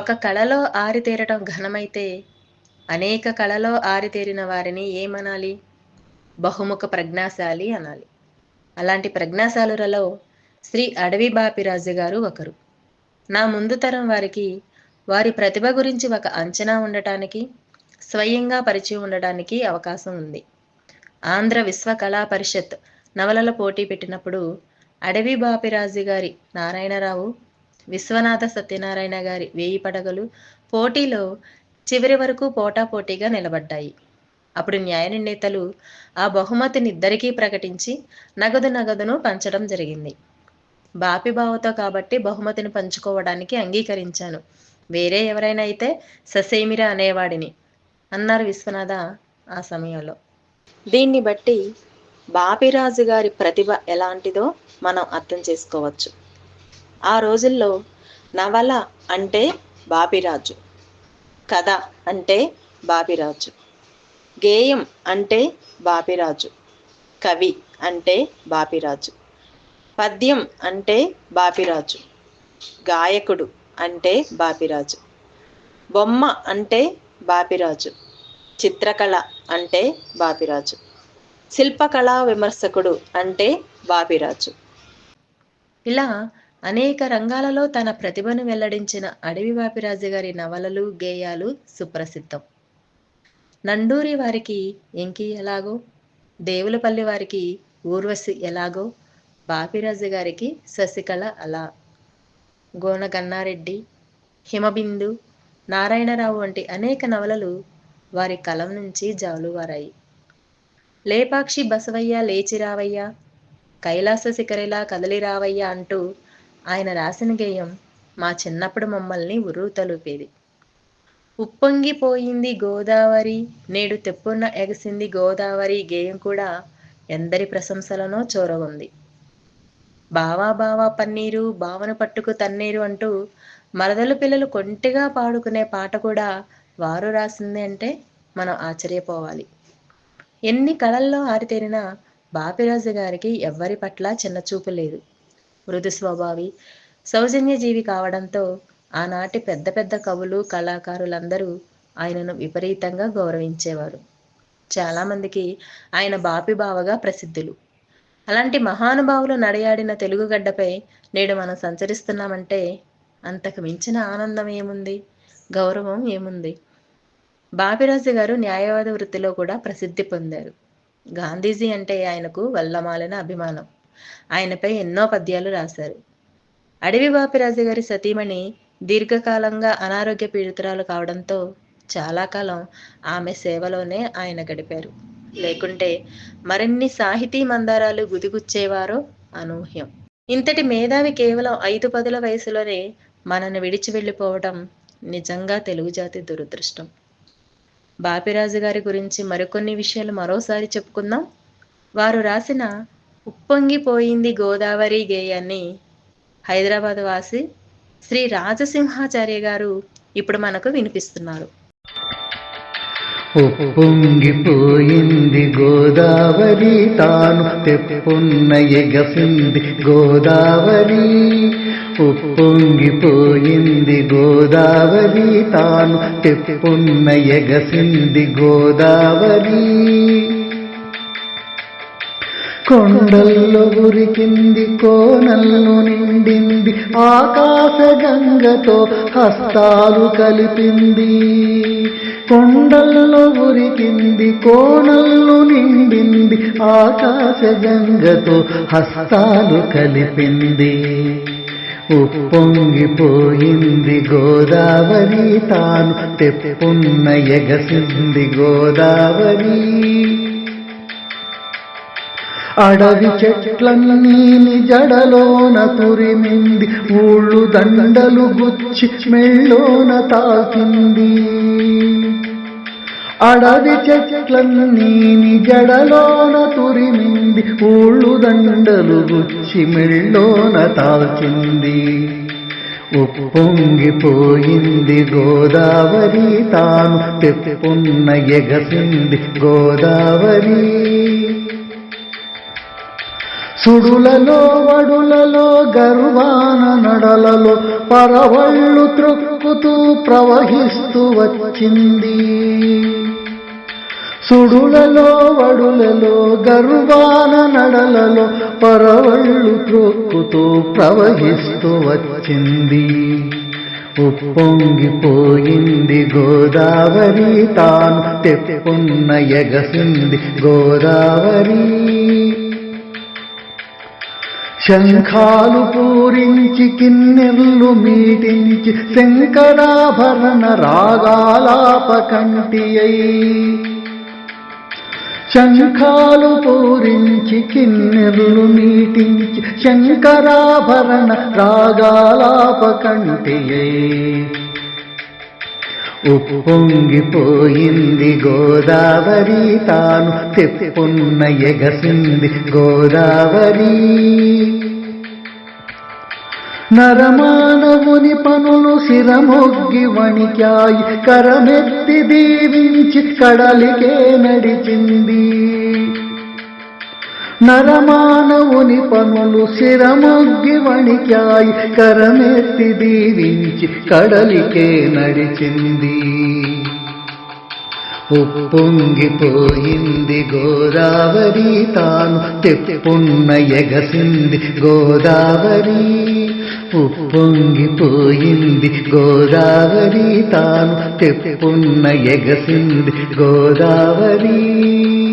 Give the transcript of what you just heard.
ఒక కళలో ఆరితేరటం ఘనమైతే అనేక కళలో ఆరితేరిన వారిని ఏమనాలి? బహుముఖ ప్రజ్ఞాశాలి అనాలి. అలాంటి ప్రజ్ఞాశాలురలో శ్రీ అడవి బాపిరాజు గారు ఒకరు. నా ముందు తరం వారికి వారి ప్రతిభ గురించి ఒక అంచనా ఉండటానికి, స్వయంగా పరిచయం ఉండడానికి అవకాశం ఉంది. ఆంధ్ర విశ్వ కళా పరిషత్ నవలల పోటీ పెట్టినప్పుడు అడవి బాపిరాజు గారి నారాయణరావు, విశ్వనాథ సత్యనారాయణ గారి 1000 పడగలు పోటీలో చివరి వరకు పోటాపోటీగా నిలబడ్డాయి. అప్పుడు న్యాయ నిర్ణేతలు ఆ బహుమతిని ఇద్దరికీ ప్రకటించి నగదును పంచడం జరిగింది. బాపిబావతో కాబట్టి బహుమతిని పంచుకోవడానికి అంగీకరించాను. వేరే ఎవరైనా అయితే ససేమిరా అనేవాడిని అన్నారు విశ్వనాథ ఆ సమయంలో. దీన్ని బట్టి బాపిరాజు గారి ప్రతిభ ఎలాంటిదో మనం అర్థం చేసుకోవచ్చు. ఆ రోజుల్లో నవల అంటే బాపిరాజు, కథ అంటే బాపిరాజు, గేయం అంటే బాపిరాజు, కవి అంటే బాపిరాజు, పద్యం అంటే బాపిరాజు, గాయకుడు అంటే బాపిరాజు, బొమ్మ అంటే బాపిరాజు, చిత్రకళ అంటే బాపిరాజు, శిల్పకళా విమర్శకుడు అంటే బాపిరాజు. ఇలా అనేక రంగాలలో తన ప్రతిభను వెల్లడించిన అడవి బాపిరాజు గారి నవలలు, గేయాలు సుప్రసిద్ధం. నండూరి వారికి ఎంకి ఎలాగో, దేవులపల్లి వారికి ఊర్వశి ఎలాగో, బాపిరాజు గారికి శశికళ అలా. గోనగన్నారెడ్డి, హిమబిందు, నారాయణరావు వంటి అనేక నవలలు వారి కలం నుంచి జాలువారాయి. లేపాక్షి బసవయ్య లేచిరావయ్య, కైలాస శిఖరిలా కదలిరావయ్య అంటూ ఆయన రాసిన గేయం మా చిన్నప్పుడు మమ్మల్ని ఉర్రూతలూపేది. ఉప్పొంగిపోయింది గోదావరి, నేడు తెప్పున ఎగసింది గోదావరి గేయం కూడా ఎందరి ప్రశంసలనో చూరగొంది. బావా బావా పన్నీరు, బావను పట్టుకు తన్నీరు అంటూ మరదలు పిల్లలు కొంటిగా పాడుకునే పాట కూడా వారు రాసింది అంటే మనం ఆశ్చర్యపోవాలి. ఎన్ని కళల్లో ఆరితేరినా బాపిరాజు గారికి ఎవ్వరి పట్ల చిన్నచూపు లేదు. మృదు స్వభావి, సౌజన్యజీవి కావడంతో ఆనాటి పెద్ద పెద్ద కవులు, కళాకారులందరూ ఆయనను విపరీతంగా గౌరవించేవారు. చాలామందికి ఆయన బాపిబావగా ప్రసిద్ధులు. అలాంటి మహానుభావులు నడయాడిన తెలుగుగడ్డపై నేడు మనం సంచరిస్తున్నామంటే అంతకు మించిన ఆనందం ఏముంది, గౌరవం ఏముంది? బాపిరాజు గారు న్యాయవాద వృత్తిలో కూడా ప్రసిద్ధి పొందారు. గాంధీజీ అంటే ఆయనకు వల్లమాలిన అభిమానం. ఆయనపై ఎన్నో పద్యాలు రాశారు. అడవి బాపిరాజు గారి సతీమణి దీర్ఘకాలంగా అనారోగ్య పీడితురాలు కావడంతో చాలా కాలం ఆమె సేవలోనే ఆయన గడిపారు. లేకుంటే మరిన్ని సాహితీ మందారాలు గుదిగుచ్చేవారో అనూహ్యం. ఇంతటి మేధావి కేవలం 5-10 వయసులోనే మనను విడిచి వెళ్ళిపోవడం నిజంగా తెలుగు జాతి దురదృష్టం. బాపిరాజు గారి గురించి మరికొన్ని విషయాలు మరోసారి చెప్పుకుందాం. వారు రాసిన ఉప్పొంగిపోయింది గోదావరి గేయాన్ని హైదరాబాద్ వాసి శ్రీ రాజసింహాచార్య గారు ఇప్పుడు మనకు వినిపిస్తున్నారు. ఉప్పొంగిపోయింది గోదావరి, తాను తెప్పున్న ఎగసింది గోదావరి. ఉప్పొంగిపోయింది గోదావరి, తాను తెప్పున్న ఎగసింది గోదావరి. కొండల్లో ఉరికింది, కోనల్లో నిండింది, ఆకాశ గంగతో హస్తాలు కలిపింది. కొండల్లో ఉరికింది, కోనల్లో నిండింది, ఆకాశ గంగతో హస్తాలు కలిపింది. ఉప్పొంగిపోయింది గోదావరి, తాను తెప్పున్న ఎగసింది గోదావరి. అడవి చెట్లన్నీ జడలోన తురిమింది, ఊళ్ళు దండలు గుచ్చి మెళ్ళోన తాకింది. అడవి చెట్లన్నీ జడలోన తురిమింది, ఊళ్ళు దండలు గుచ్చి మెళ్ళోన తాకింది. ఉప్పొంగిపోయింది గోదావరి, తాను తెప్పున్న ఎగసింది గోదావరి. సుడులలో వడులలో గర్వాన నడలలో పరవళ్ళు త్రొక్కు తెప్పుతూ ప్రవహిస్తూ వచ్చింది. సుడులలో వడులలో గర్వాన నడలలో పరవళ్ళు త్రొక్కుతూ ప్రవహిస్తూ వచ్చింది. ఉప్పొంగిపోయింది గోదావరి, తాను తెప్పున్న ఎగసింది గోదావరి. శంఖాలు పూరించి కిన్నెర్లు మీటించి శంకరాభరణ రాగాలాపకంటి అయి. శంఖాలు పూరించి కిన్నెర్లు మీటించి శంకరాభరణ రాగాలాపకంటి అయి. ఉప్పొంగిపోయింది గోదావరి, తాను తెప్పున్న ఎగసింది గోదావరి. నరమానవుని పనులు శిరమొగ్గి వణికాయి, కరమెత్తి దీవించి కడలికే నడిచింది. నరమానవుని పనులు శిరమొగ్గి వణికాయి, కరమెత్తి దీవించి కడలికే నడిచింది. ఉప్పొంగిపోయింది గోదావరి, తాను తెప్పున్న ఎగసింది గోదావరి. ఉప్పొంగిపోయింది గోదావరి, తాను తెప్పున్న ఎగసింది గోదావరి.